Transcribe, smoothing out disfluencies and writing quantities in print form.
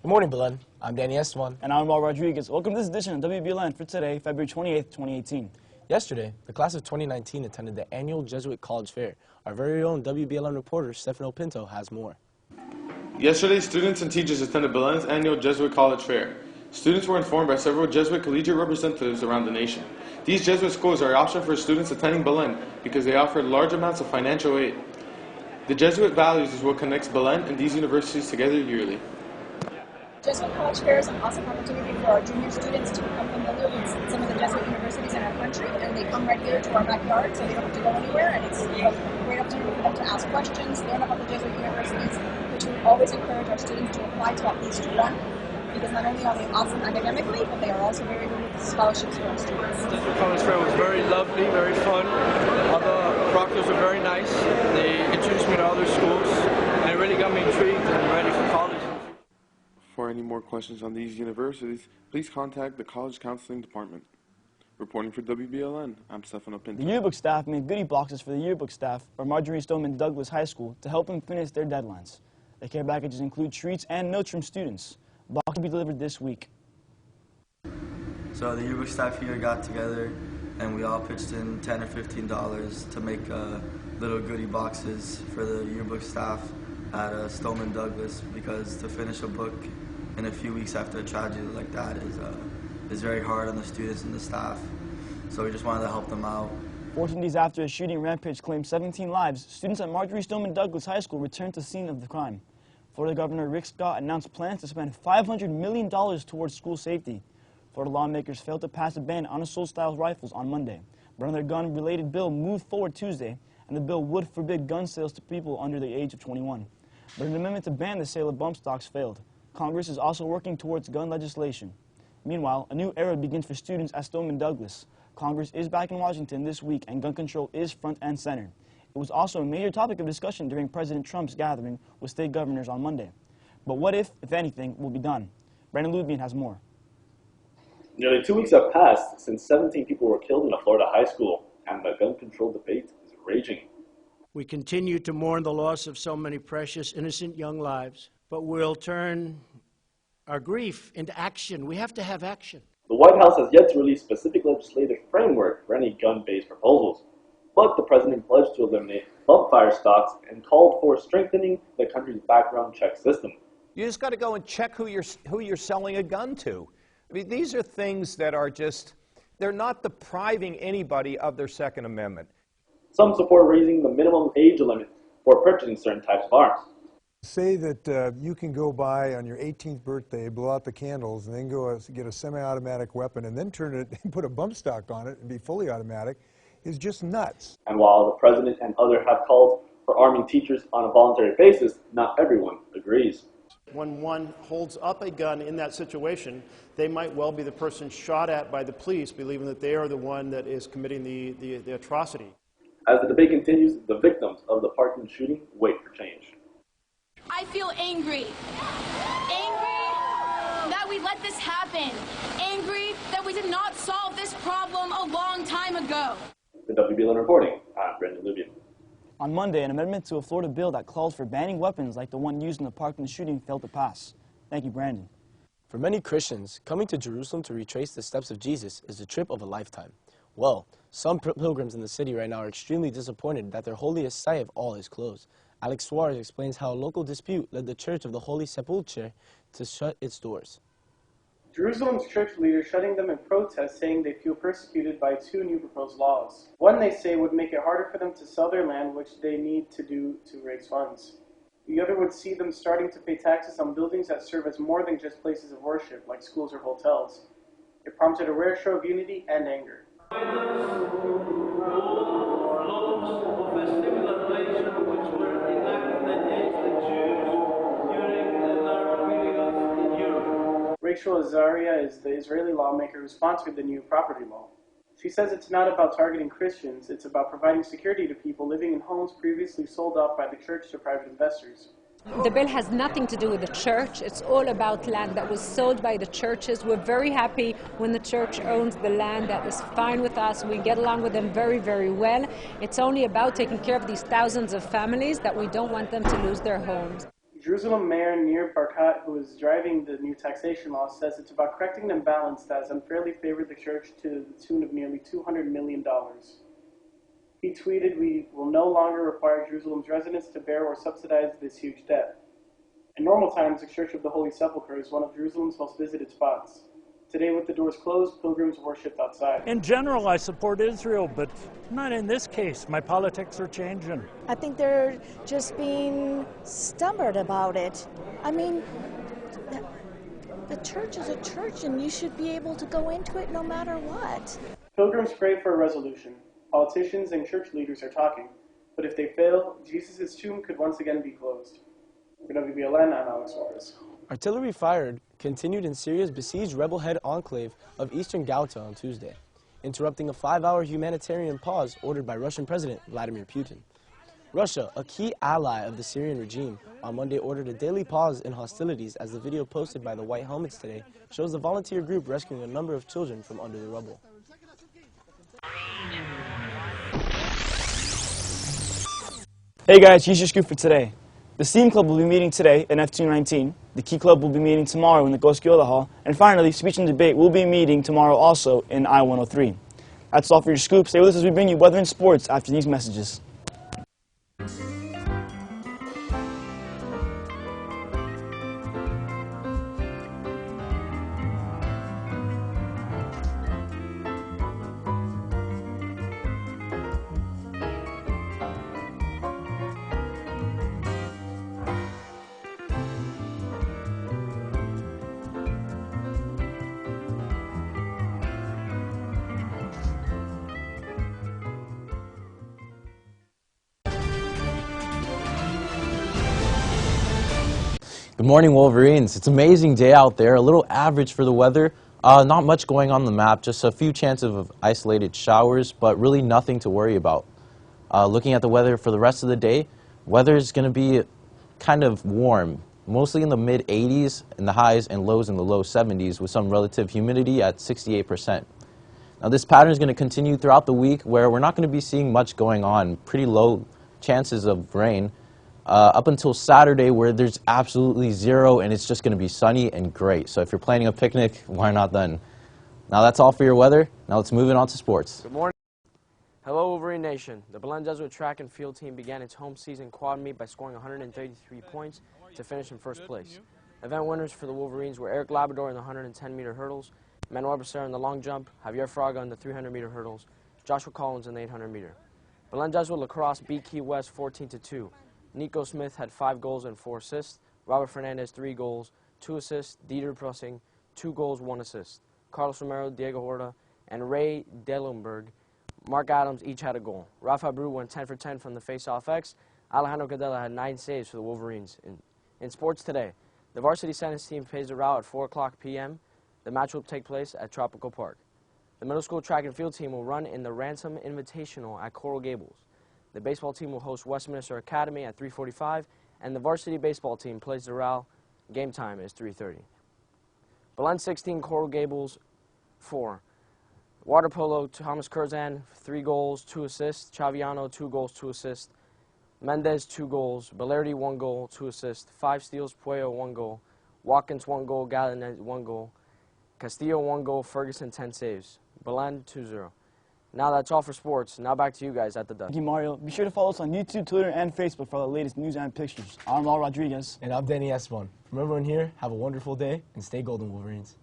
Good morning, Belen. I'm Danny Esteban. And I'm Mal Rodriguez. Welcome to this edition of WBLN for today, February 28th, 2018. Yesterday, the class of 2019 attended the annual Jesuit College Fair. Our very own WBLN reporter, Stefano Pinto, has more. Yesterday, students and teachers attended Belen's annual Jesuit College Fair. Students were informed by several Jesuit collegiate representatives around the nation. These Jesuit schools are an option for students attending Belen because they offer large amounts of financial aid. The Jesuit values is what connects Belen and these universities together yearly. Jesuit College Fair is an awesome opportunity for our junior students to become familiar with some of the Jesuit universities in our country, and they come right here to our backyard, so they don't have to go anywhere, and it's a great opportunity for them to ask questions, learn about the Jesuit universities, which we always encourage our students to apply to at least one, because not only are they awesome academically, but they are also very good with scholarships for our students. The Jesuit College Fair was very lovely, very fun. All the proctors were very nice. They introduced me to other schools, and it really got me intrigued and ready for college. For any more questions on these universities, please contact the College Counseling Department. Reporting for WBLN, I'm Stefano Pinto. The yearbook staff made goodie boxes for the yearbook staff from Marjorie Stoneman Douglas High School to help them finish their deadlines. The care packages include treats and notes from students. Box will be delivered this week. So the yearbook staff here got together and we all pitched in $10 or $15 to make little goodie boxes for the yearbook staff at Stoneman Douglas, because to finish a book in a few weeks after a tragedy like that is very hard on the students and the staff. So we just wanted to help them out. 14 days after a shooting rampage claimed 17 lives, students at Marjorie Stoneman Douglas High School returned to the scene of the crime. Florida Governor Rick Scott announced plans to spend $500 million towards school safety. Florida lawmakers failed to pass a ban on assault-style rifles on Monday, but another gun-related bill moved forward Tuesday, and the bill would forbid gun sales to people under the age of 21. But an amendment to ban the sale of bump stocks failed. Congress is also working towards gun legislation. Meanwhile, a new era begins for students at Stoneman Douglas. Congress is back in Washington this week, and gun control is front and center. It was also a major topic of discussion during President Trump's gathering with state governors on Monday. But what if anything, will be done? Brandon Lubian has more. Nearly 2 weeks have passed since 17 people were killed in a Florida high school, and the gun control debate is raging. We continue to mourn the loss of so many precious, innocent young lives, but we'll turn our grief into action. We have to have action. The White House has yet to release specific legislative framework for any gun-based proposals, but the president pledged to eliminate bump fire stocks and called for strengthening the country's background check system. You just got to go and check who you're selling a gun to. I mean, these are things that are just, they're not depriving anybody of their Second Amendment. Some support raising the minimum age limit for purchasing certain types of arms. Say that you can go by on your 18th birthday, blow out the candles, and then go get a semi-automatic weapon and then turn it and put a bump stock on it and be fully automatic is just nuts. And while the president and others have called for arming teachers on a voluntary basis, not everyone agrees. When one holds up a gun in that situation, they might well be the person shot at by the police, believing that they are the one that is committing the atrocity. As the debate continues, the victims of the Parkland shooting wait for change. I feel angry. Angry that we let this happen. Angry that we did not solve this problem a long time ago. For WBLN reporting, I'm Brandon Lubian. On Monday, an amendment to a Florida bill that calls for banning weapons like the one used in the Parkland shooting failed to pass. Thank you, Brandon. For many Christians, coming to Jerusalem to retrace the steps of Jesus is a trip of a lifetime. Well, some pilgrims in the city right now are extremely disappointed that their holiest site of all is closed. Alex Suarez explains how a local dispute led the Church of the Holy Sepulchre to shut its doors. Jerusalem's church leaders shutting them in protest, saying they feel persecuted by two new proposed laws. One, they say, would make it harder for them to sell their land, which they need to do to raise funds. The other would see them starting to pay taxes on buildings that serve as more than just places of worship, like schools or hotels. It prompted a rare show of unity and anger. Rachel Azaria is the Israeli lawmaker who sponsored the new property law. She says it's not about targeting Christians, it's about providing security to people living in homes previously sold off by the church to private investors. The bill has nothing to do with the church. It's all about land that was sold by the churches. We're very happy when the church owns the land. That is fine with us. We get along with them very, very well. It's only about taking care of these thousands of families that we don't want them to lose their homes. Jerusalem Mayor Nir Barkat, who is driving the new taxation law, says it's about correcting an imbalance that has unfairly favored the church to the tune of nearly $200 million. He tweeted, "We will no longer require Jerusalem's residents to bear or subsidize this huge debt." In normal times, the Church of the Holy Sepulchre is one of Jerusalem's most visited spots. Today, with the doors closed, pilgrims worshipped outside. In general, I support Israel, but not in this case. My politics are changing. I think they're just being stubborn about it. I mean, the church is a church, and you should be able to go into it no matter what. Pilgrims prayed for a resolution. Politicians and church leaders are talking, but if they fail, Jesus' tomb could once again be closed. For WBLN, I'm Alex Suarez. Artillery fired continued in Syria's besieged rebel-head enclave of eastern Ghouta on Tuesday, interrupting a 5-hour humanitarian pause ordered by Russian President Vladimir Putin. Russia, a key ally of the Syrian regime, on Monday ordered a daily pause in hostilities as the video posted by the White Helmets today shows the volunteer group rescuing a number of children from under the rubble. Hey guys, here's your scoop for today. The Steam Club will be meeting today in F219. The Key Club will be meeting tomorrow in the Goskiola Hall. And finally, Speech and Debate will be meeting tomorrow also in I-103. That's all for your scoop. Stay with us as we bring you weather and sports after these messages. Good morning, Wolverines. It's an amazing day out there, a little average for the weather. Not much going on the map, just a few chances of isolated showers, but really nothing to worry about. Looking at the weather for the rest of the day, weather is going to be kind of warm, mostly in the mid-80s in the highs and lows in the low 70s with some relative humidity at 68%. Now this pattern is going to continue throughout the week where we're not going to be seeing much going on, pretty low chances of rain. Up until Saturday where there's absolutely zero and it's just going to be sunny and great. So if you're planning a picnic, why not then? Now that's all for your weather. Now let's move it on to sports. Good morning. Hello Wolverine Nation. The Belen Jesuit track and field team began its home season quad meet by scoring 133 points to finish in first place. Event winners for the Wolverines were Eric Labrador in the 110-meter hurdles, Manuel Becerra in the long jump, Javier Fraga in the 300-meter hurdles, Joshua Collins in the 800-meter. Belen Jesuit lacrosse beat Key West 14-2. Nico Smith had 5 goals and 4 assists. Robert Fernandez, 3 goals, 2 assists. Dieter Prussing, 2 goals, 1 assist. Carlos Romero, Diego Horta, and Ray Dellenberg, Mark Adams each had a goal. Rafa Bru went 10 for 10 from the face-off X. Alejandro Cadella had 9 saves for the Wolverines. In sports today, the varsity tennis team plays a route at 4 p.m. The match will take place at Tropical Park. The middle school track and field team will run in the Ransom Invitational at Coral Gables. The baseball team will host Westminster Academy at 3:45, and the varsity baseball team plays the RAL. Game time is 3:30. Belen 16, Coral Gables 4. Water polo, Thomas Curzan, 3 goals, 2 assists. Chaviano, 2 goals, 2 assists. Mendez, 2 goals. Belardi, 1 goal, 2 assists. 5 steals, Puello, 1 goal. Watkins, 1 goal. Gallin, 1 goal. Castillo, 1 goal. Ferguson, 10 saves. Belen, 2-0. Now that's all for sports. Now back to you guys at the desk. Thank you, Mario. Be sure to follow us on YouTube, Twitter, and Facebook for the latest news and pictures. I'm Al Rodriguez. And I'm Danny Espon. From everyone here, have a wonderful day and stay golden, Wolverines.